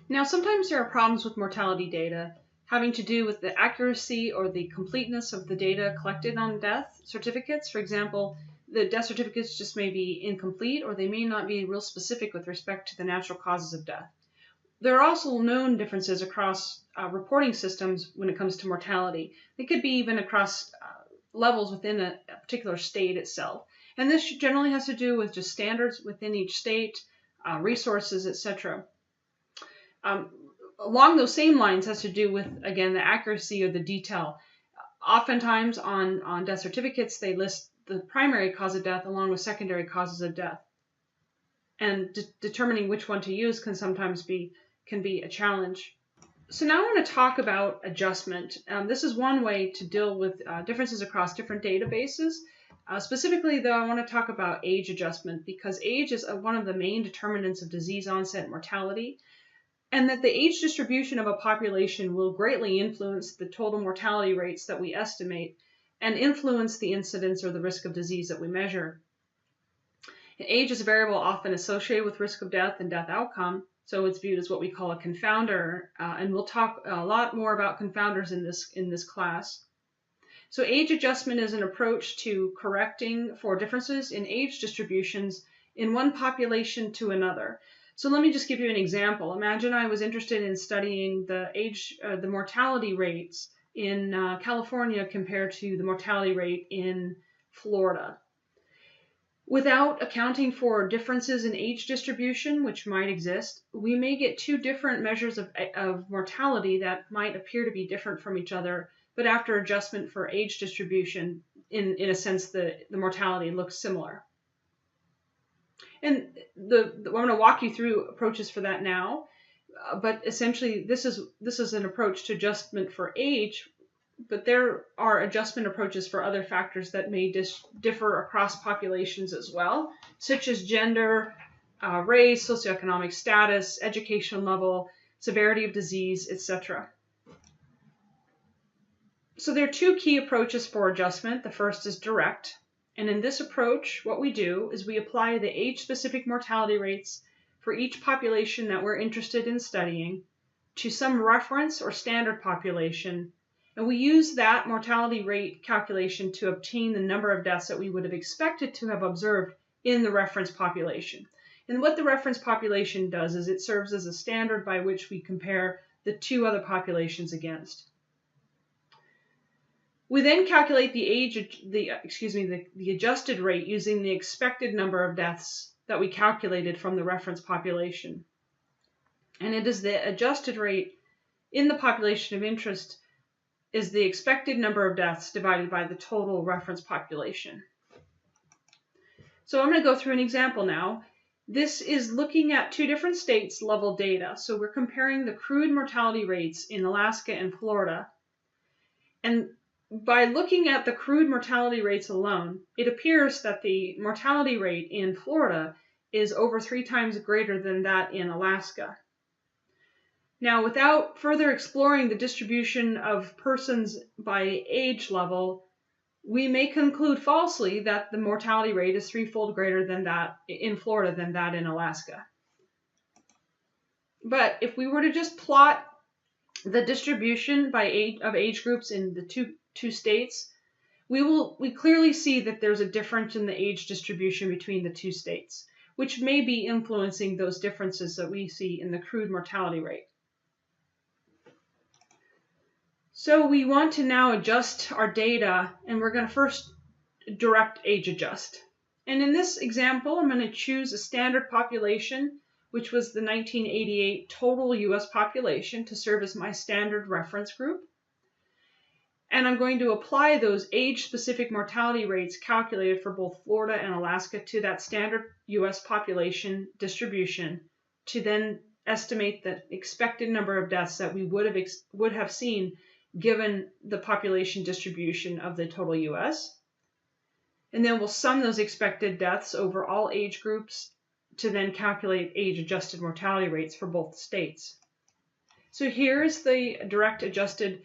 Now, sometimes there are problems with mortality data having to do with the accuracy or the completeness of the data collected on death certificates. For example, the death certificates just may be incomplete, or they may not be real specific with respect to the natural causes of death. There are also known differences across reporting systems when it comes to mortality. They could be even across levels within a particular state itself. And this generally has to do with just standards within each state, resources, etc. Along those same lines has to do with, again, the accuracy or the detail. Oftentimes on death certificates, they list the primary cause of death along with secondary causes of death. And determining which one to use can sometimes be a challenge. So now I want to talk about adjustment. This is one way to deal with differences across different databases. Specifically, though, I want to talk about age adjustment because age is one of the main determinants of disease onset and mortality, and that the age distribution of a population will greatly influence the total mortality rates that we estimate and influence the incidence or the risk of disease that we measure. Age is a variable often associated with risk of death and death outcome, so it's viewed as what we call a confounder, and we'll talk a lot more about confounders in this class. So age adjustment is an approach to correcting for differences in age distributions in one population to another. So let me just give you an example. Imagine I was interested in studying the mortality rates in California compared to the mortality rate in Florida. Without accounting for differences in age distribution, which might exist, we may get two different measures of mortality that might appear to be different from each other, but after adjustment for age distribution, in a sense, the mortality looks similar. And I'm going to walk you through approaches for that now, but essentially this is an approach to adjustment for age, but there are adjustment approaches for other factors that may differ across populations as well, such as gender, race, socioeconomic status, education level, severity of disease, etc. So there are two key approaches for adjustment. The first is direct. And in this approach, what we do is we apply the age-specific mortality rates for each population that we're interested in studying to some reference or standard population. And we use that mortality rate calculation to obtain the number of deaths that we would have expected to have observed in the reference population. And what the reference population does is it serves as a standard by which we compare the two other populations against. We then calculate the adjusted rate using the expected number of deaths that we calculated from the reference population. And it is the adjusted rate in the population of interest is the expected number of deaths divided by the total reference population. So I'm going to go through an example now. This is looking at two different states' level data. So we're comparing the crude mortality rates in Alaska and Florida. And by looking at the crude mortality rates alone, it appears that the mortality rate in Florida is over 3 times greater than that in Alaska. Now, without further exploring the distribution of persons by age level, we may conclude falsely that the mortality rate is 3-fold greater than that in Florida than that in Alaska. But if we were to just plot the distribution by age groups in the two states, we clearly see that there's a difference in the age distribution between the two states, which may be influencing those differences that we see in the crude mortality rate. So we want to now adjust our data, and we're going to first direct age adjust. And in this example, I'm going to choose a standard population, which was the 1988 total US population, to serve as my standard reference group. And I'm going to apply those age-specific mortality rates calculated for both Florida and Alaska to that standard US population distribution to then estimate the expected number of deaths that we would have seen given the population distribution of the total US. And then we'll sum those expected deaths over all age groups to then calculate age-adjusted mortality rates for both states. So here's the direct adjusted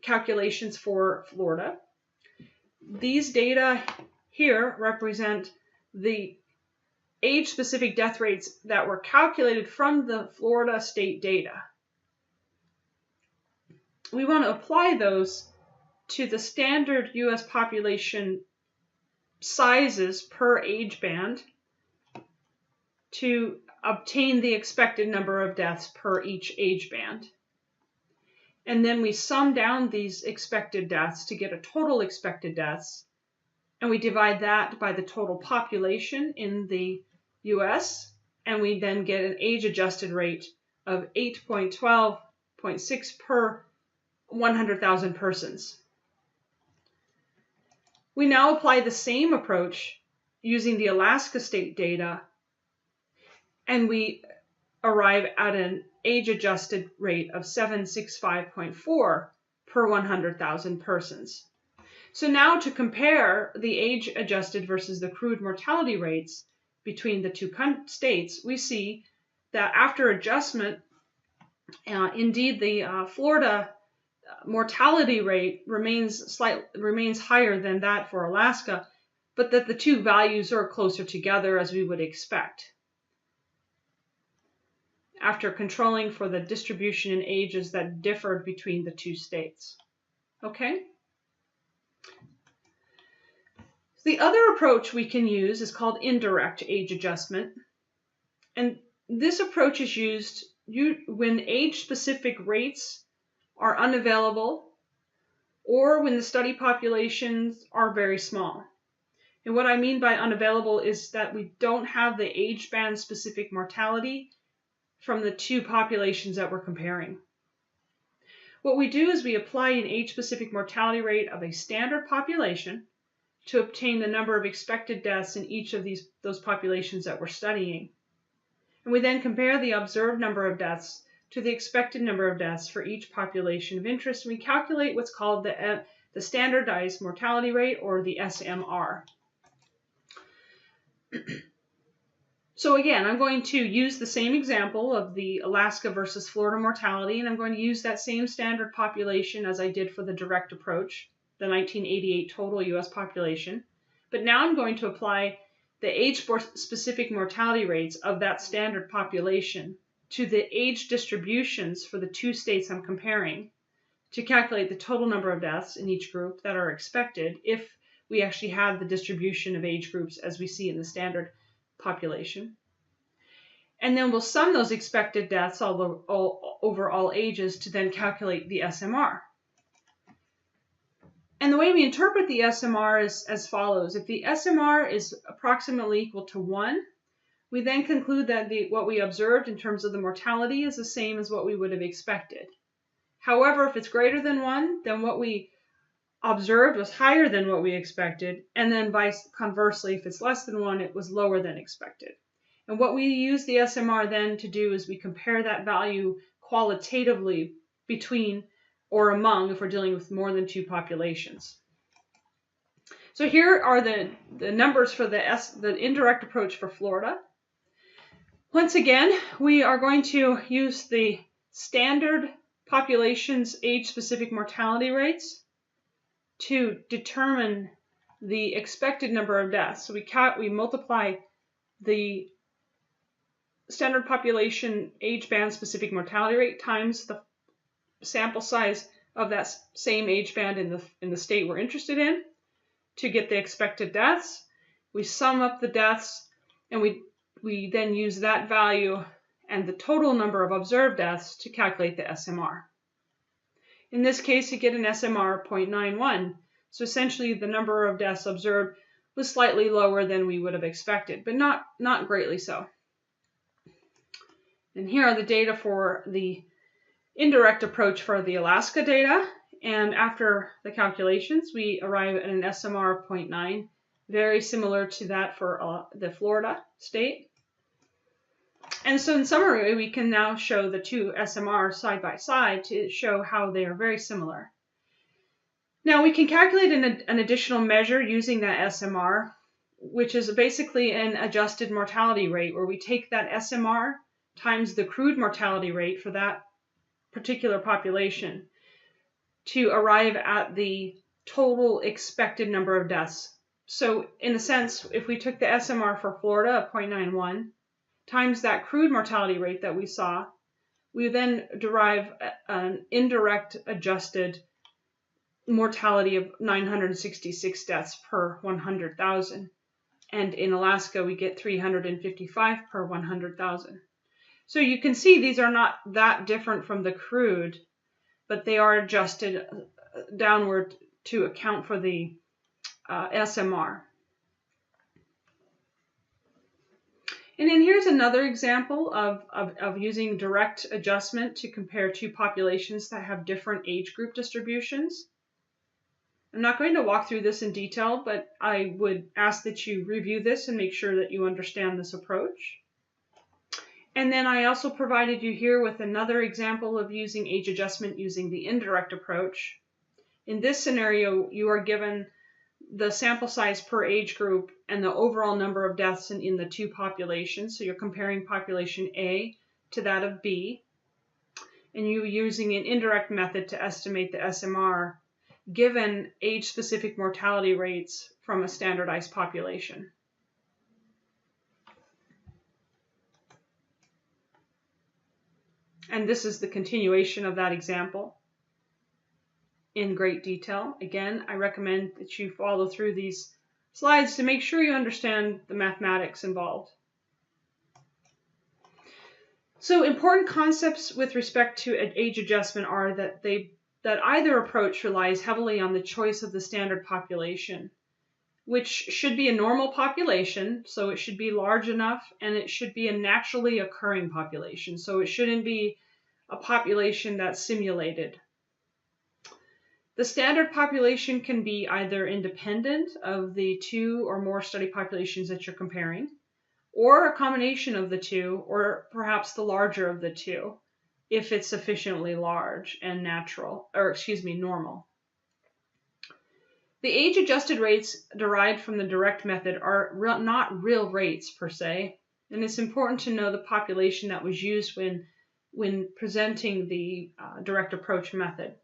calculations for Florida. These data here represent the age-specific death rates that were calculated from the Florida state data. We want to apply those to the standard U.S. population sizes per age band to obtain the expected number of deaths per each age band. And then we sum down these expected deaths to get a total expected deaths, and we divide that by the total population in the US, and we then get an age-adjusted rate of 8.12.6 per 100,000 persons. We now apply the same approach using the Alaska state data, and we arrive at an age-adjusted rate of 765.4 per 100,000 persons. So now to compare the age-adjusted versus the crude mortality rates between the two states, we see that after adjustment, indeed the Florida mortality rate remains higher than that for Alaska, but that the two values are closer together as we would expect, after controlling for the distribution in ages that differed between the two states. Okay? The other approach we can use is called indirect age adjustment. And this approach is used when age-specific rates are unavailable or when the study populations are very small. And what I mean by unavailable is that we don't have the age band specific mortality from the two populations that we're comparing. What we do is we apply an age-specific mortality rate of a standard population to obtain the number of expected deaths in each of those populations that we're studying. And we then compare the observed number of deaths to the expected number of deaths for each population of interest, and we calculate what's called the standardized mortality rate, or the SMR. So again, I'm going to use the same example of the Alaska versus Florida mortality, and I'm going to use that same standard population as I did for the direct approach, the 1988 total U.S. population. But now I'm going to apply the age-specific mortality rates of that standard population to the age distributions for the two states I'm comparing to calculate the total number of deaths in each group that are expected if we actually have the distribution of age groups as we see in the standard population. And then we'll sum those expected deaths over all ages to then calculate the SMR. And the way we interpret the SMR is as follows. If the SMR is approximately equal to 1, we then conclude that what we observed in terms of the mortality is the same as what we would have expected. However, if it's greater than 1, then what we observed was higher than what we expected, and then conversely, if it's less than 1, it was lower than expected. And what we use the SMR then to do is we compare that value qualitatively between or among, if we're dealing with more than two populations. So here are the numbers for the indirect approach for Florida. Once again, we are going to use the standard population's age-specific mortality rates to determine the expected number of deaths. So we multiply the standard population age band specific mortality rate times the sample size of that same age band in the state we're interested in to get the expected deaths. We sum up the deaths, and we then use that value and the total number of observed deaths to calculate the SMR. In this case, you get an SMR of 0.91. So essentially, the number of deaths observed was slightly lower than we would have expected, but not greatly so. And here are the data for the indirect approach for the Alaska data. And after the calculations, we arrive at an SMR of 0.9, very similar to that for the Florida state. And so in summary, we can now show the two SMRs side by side to show how they are very similar. Now we can calculate an additional measure using that SMR, which is basically an adjusted mortality rate, where we take that SMR times the crude mortality rate for that particular population to arrive at the total expected number of deaths So in a sense, if we took the SMR for Florida of 0.91 times that crude mortality rate that we saw, we then derive an indirect adjusted mortality of 966 deaths per 100,000. And in Alaska, we get 355 per 100,000. So you can see these are not that different from the crude, but they are adjusted downward to account for the SMR. And then here's another example of using direct adjustment to compare two populations that have different age group distributions. I'm not going to walk through this in detail, but I would ask that you review this and make sure that you understand this approach. And then I also provided you here with another example of using age adjustment using the indirect approach. In this scenario, you are given the sample size per age group and the overall number of deaths in the two populations. So you're comparing population A to that of B, and you're using an indirect method to estimate the SMR given age-specific mortality rates from a standardized population. And this is the continuation of that example in great detail. Again, I recommend that you follow through these slides to make sure you understand the mathematics involved. So important concepts with respect to age adjustment are that either approach relies heavily on the choice of the standard population, which should be a normal population, so it should be large enough, and it should be a naturally occurring population, so it shouldn't be a population that's simulated. The standard population can be either independent of the two or more study populations that you're comparing, or a combination of the two, or perhaps the larger of the two, if it's sufficiently large and normal. The age-adjusted rates derived from the direct method are not real rates per se, and it's important to know the population that was used when presenting the direct approach method.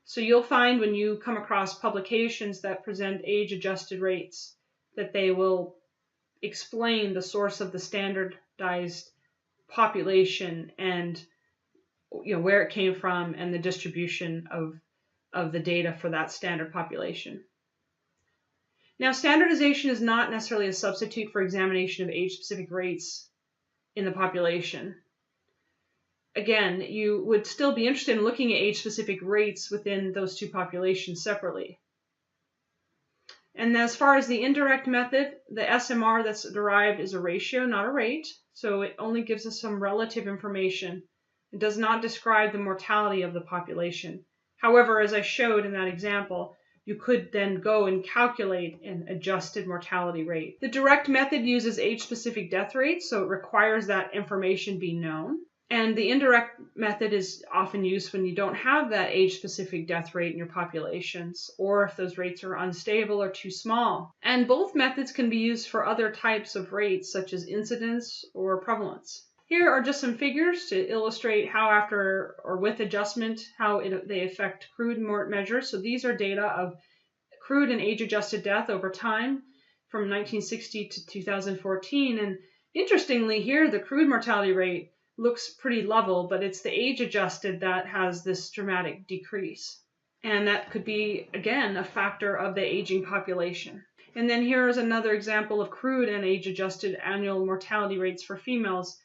So you'll find when you come across publications that present age-adjusted rates that they will explain the source of the standardized population and where it came from and the distribution of the data for that standard population. Now, standardization is not necessarily a substitute for examination of age-specific rates in the population. Again, you would still be interested in looking at age-specific rates within those two populations separately. And as far as the indirect method, the SMR that's derived is a ratio, not a rate, so it only gives us some relative information. It does not describe the mortality of the population. However, as I showed in that example, you could then go and calculate an adjusted mortality rate. The direct method uses age-specific death rates, so it requires that information be known. And the indirect method is often used when you don't have that age-specific death rate in your populations, or if those rates are unstable or too small. And both methods can be used for other types of rates, such as incidence or prevalence. Here are just some figures to illustrate how after or with adjustment, how they affect crude measures. So these are data of crude and age-adjusted death over time from 1960 to 2014. And interestingly here, the crude mortality rate looks pretty level, but it's the age-adjusted that has this dramatic decrease. And that could be, again, a factor of the aging population. And then here is another example of crude and age-adjusted annual mortality rates for females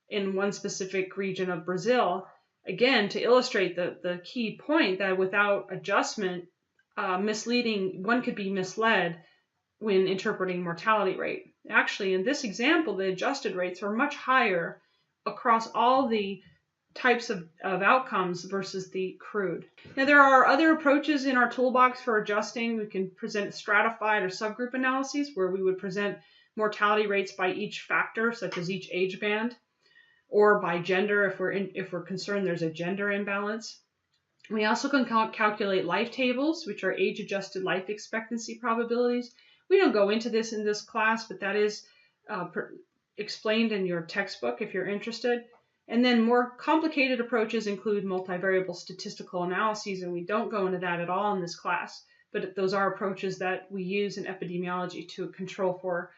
in one specific region of Brazil, again, to illustrate the key point that without adjustment, one could be misled when interpreting mortality rate. Actually, in this example, the adjusted rates are much higher across all the types of outcomes versus the crude. Now, there are other approaches in our toolbox for adjusting. We can present stratified or subgroup analyses where we would present mortality rates by each factor, such as each age band, or by gender if we're concerned there's a gender imbalance. We also can calculate life tables, which are age-adjusted life expectancy probabilities. We don't go into this in this class, but that is explained in your textbook if you're interested. And then more complicated approaches include multivariable statistical analyses, and we don't go into that at all in this class. but those are approaches that we use in epidemiology to control for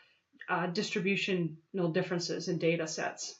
distributional differences in data sets.